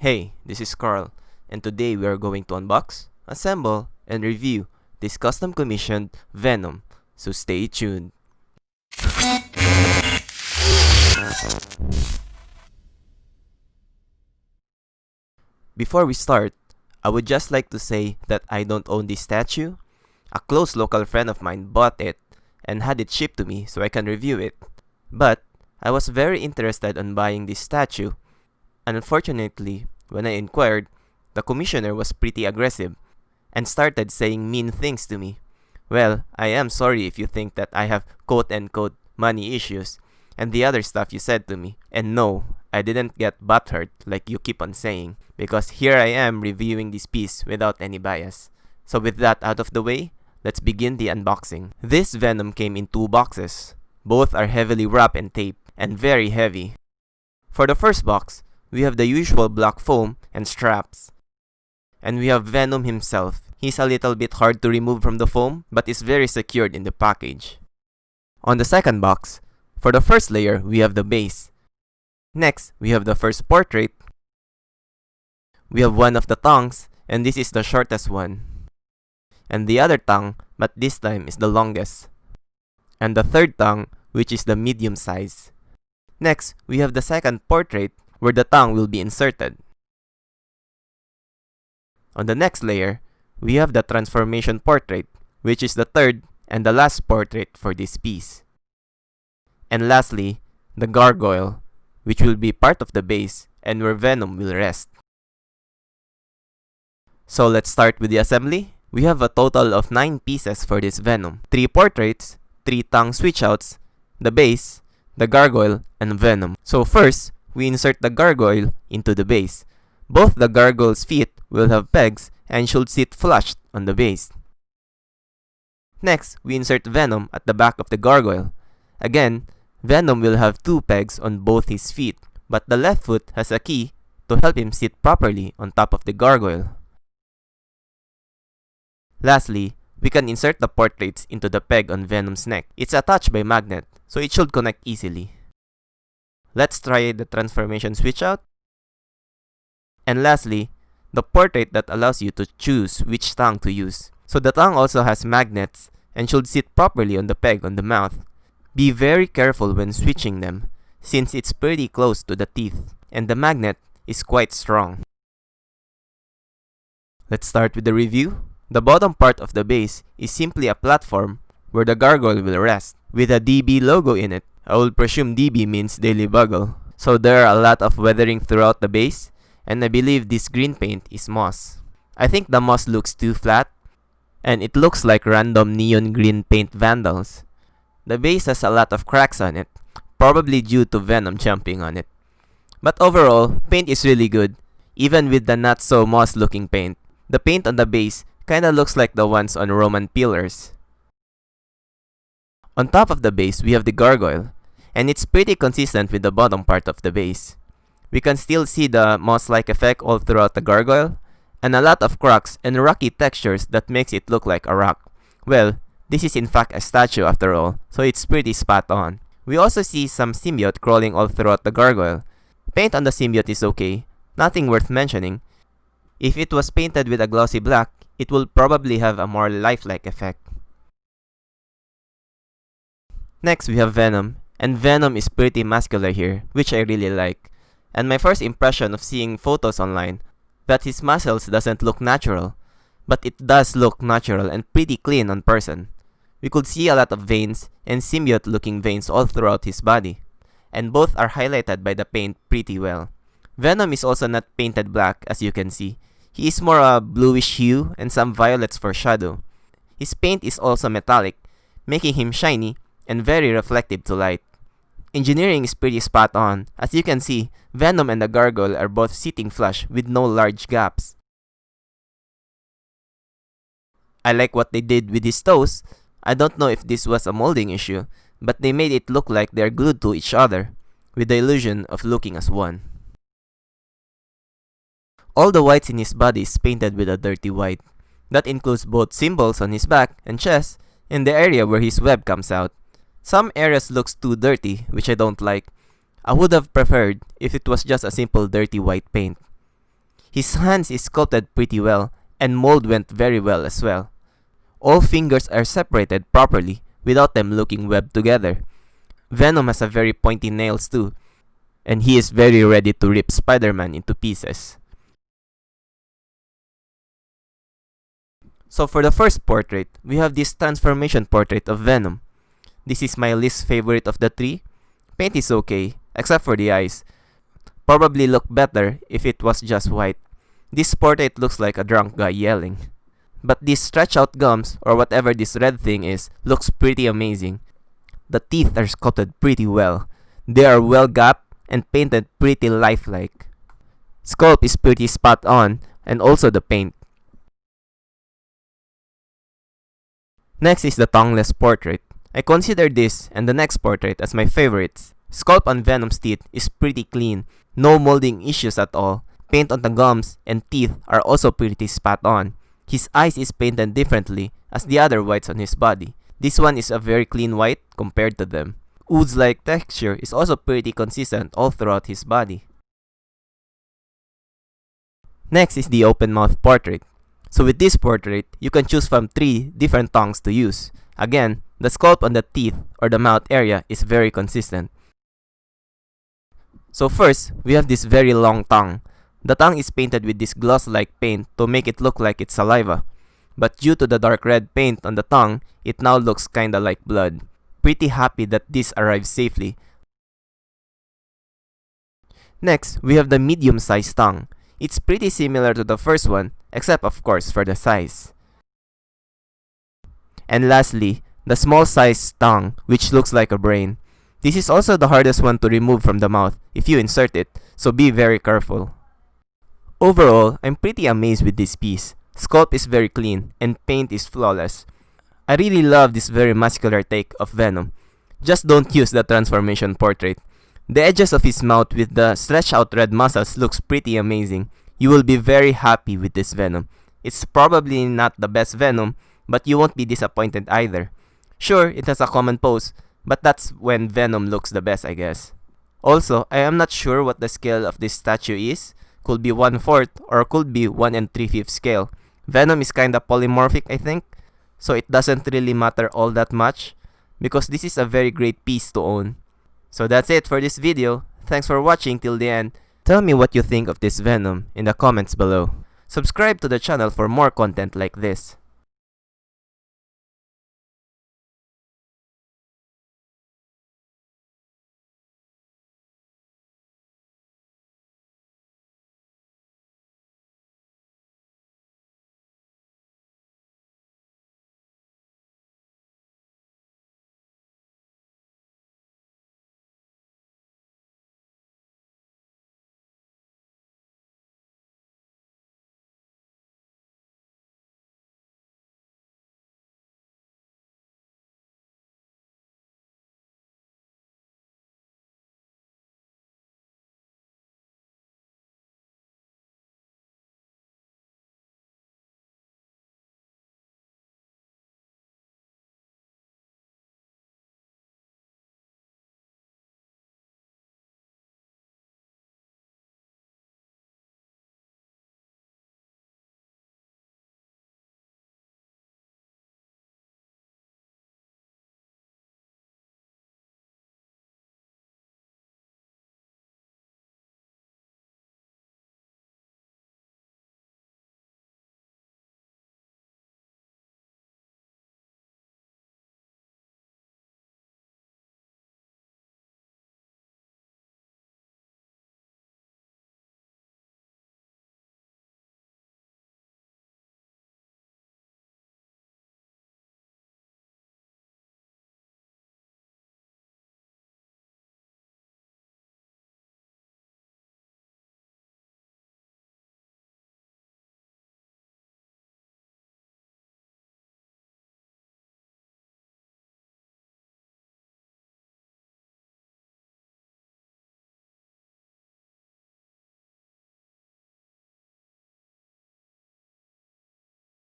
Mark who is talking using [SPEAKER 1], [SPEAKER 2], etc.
[SPEAKER 1] Hey, this is Carl, and today we are going to unbox, assemble, and review this custom commissioned Venom, so stay tuned. Before we start, I would just like to say that I don't own this statue. A close local friend of mine bought it and had it shipped to me so I can review it. But I was very interested in buying this statue, and unfortunately, when I inquired, the commissioner was pretty aggressive and started saying mean things to me. Well, I am sorry if you think that I have quote-unquote money issues and the other stuff you said to me. And no, I didn't get butthurt like you keep on saying, because here I am reviewing this piece without any bias. So with that out of the way, let's begin the unboxing. This Venom came in 2 boxes. Both are heavily wrapped and taped and very heavy. For the first box, we have the usual black foam and straps. And we have Venom himself. He's a little bit hard to remove from the foam, but is very secured in the package. On the second box, for the first layer, we have the base. Next, we have the first portrait. We have one of the tongues, and this is the shortest one. And the other tongue, but this time is the longest. And the third tongue, which is the medium size. Next, we have the second portrait, where the tongue will be inserted. On the next layer, we have the transformation portrait, which is the third and the last portrait for this piece. And lastly, the gargoyle, which will be part of the base and where Venom will rest. So let's start with the assembly. We have a total of 9 pieces for this Venom. 3 portraits, 3 tongue switchouts, the base, the gargoyle, and Venom. So first, we insert the gargoyle into the base. Both the gargoyle's feet will have pegs and should sit flush on the base. Next, we insert Venom at the back of the gargoyle. Again, Venom will have 2 pegs on both his feet, but the left foot has a key to help him sit properly on top of the gargoyle. Lastly, we can insert the portraits into the peg on Venom's neck. It's attached by magnet, so it should connect easily. Let's try the transformation switch out. And lastly, the portrait that allows you to choose which tongue to use. So the tongue also has magnets and should sit properly on the peg on the mouth. Be very careful when switching them, since it's pretty close to the teeth and the magnet is quite strong. Let's start with the review. The bottom part of the base is simply a platform where the gargoyle will rest, with a DB logo in it. I will presume DB means Daily Bugle. So there are a lot of weathering throughout the base, and I believe this green paint is moss. I think the moss looks too flat, and it looks like random neon green paint vandals. The base has a lot of cracks on it, probably due to Venom jumping on it. But overall, paint is really good, even with the not so moss looking paint. The paint on the base kinda looks like the ones on Roman pillars. On top of the base, we have the gargoyle, and it's pretty consistent with the bottom part of the base. We can still see the moss-like effect all throughout the gargoyle, and a lot of cracks and rocky textures that makes it look like a rock. Well, this is in fact a statue after all, so it's pretty spot on. We also see some symbiote crawling all throughout the gargoyle. Paint on the symbiote is okay, nothing worth mentioning. If it was painted with a glossy black, it will probably have a more lifelike effect. Next, we have Venom, and Venom is pretty muscular here, which I really like. And my first impression of seeing photos online, that his muscles doesn't look natural, but it does look natural and pretty clean on person. We could see a lot of veins and symbiote looking veins all throughout his body, and both are highlighted by the paint pretty well. Venom is also not painted black, as you can see. He is more a bluish hue and some violets for shadow. His paint is also metallic, making him shiny and very reflective to light. Engineering is pretty spot on. As you can see, Venom and the gargoyle are both sitting flush with no large gaps. I like what they did with his toes. I don't know if this was a molding issue, but they made it look like they're glued to each other, with the illusion of looking as one. All the whites in his body is painted with a dirty white. That includes both symbols on his back and chest and the area where his web comes out. Some areas looks too dirty, which I don't like. I would have preferred if it was just a simple dirty white paint. His hands is sculpted pretty well, and mold went very well as well. All fingers are separated properly without them looking webbed together. Venom has a very pointy nails too, and he is very ready to rip Spider-Man into pieces. So for the first portrait, we have this transformation portrait of Venom. This is my least favorite of the three. Paint is okay, except for the eyes. Probably look better if it was just white. This portrait looks like a drunk guy yelling. But these stretch out gums, or whatever this red thing is, looks pretty amazing. The teeth are sculpted pretty well. They are well gapped and painted pretty lifelike. Sculpt is pretty spot on, and also the paint. Next is the tongueless portrait. I consider this and the next portrait as my favorites. Sculpt on Venom's teeth is pretty clean, no molding issues at all. Paint on the gums and teeth are also pretty spot on. His eyes is painted differently as the other whites on his body. This one is a very clean white compared to them. Ooze-like texture is also pretty consistent all throughout his body. Next is the open mouth portrait. So with this portrait, you can choose from 3 different tongues to use. Again, the sculpt on the teeth or the mouth area is very consistent. So first, we have this very long tongue. The tongue is painted with this gloss-like paint to make it look like it's saliva. But due to the dark red paint on the tongue, it now looks kinda like blood. Pretty happy that this arrived safely. Next, we have the medium-sized tongue. It's pretty similar to the first one, except of course for the size. And lastly, the small-sized tongue, which looks like a brain. This is also the hardest one to remove from the mouth if you insert it, so be very careful. Overall, I'm pretty amazed with this piece. Sculpt is very clean, and paint is flawless. I really love this very muscular take of Venom. Just don't use the transformation portrait. The edges of his mouth with the stretched out red muscles looks pretty amazing. You will be very happy with this Venom. It's probably not the best Venom, but you won't be disappointed either. Sure, it has a common pose, but that's when Venom looks the best, I guess. Also, I am not sure what the scale of this statue is. Could be 1/4 or could be 1 3/5 scale. Venom is kinda polymorphic, I think, so it doesn't really matter all that much because this is a very great piece to own. So that's it for this video. Thanks for watching till the end. Tell me what you think of this Venom in the comments below. Subscribe to the channel for more content like this.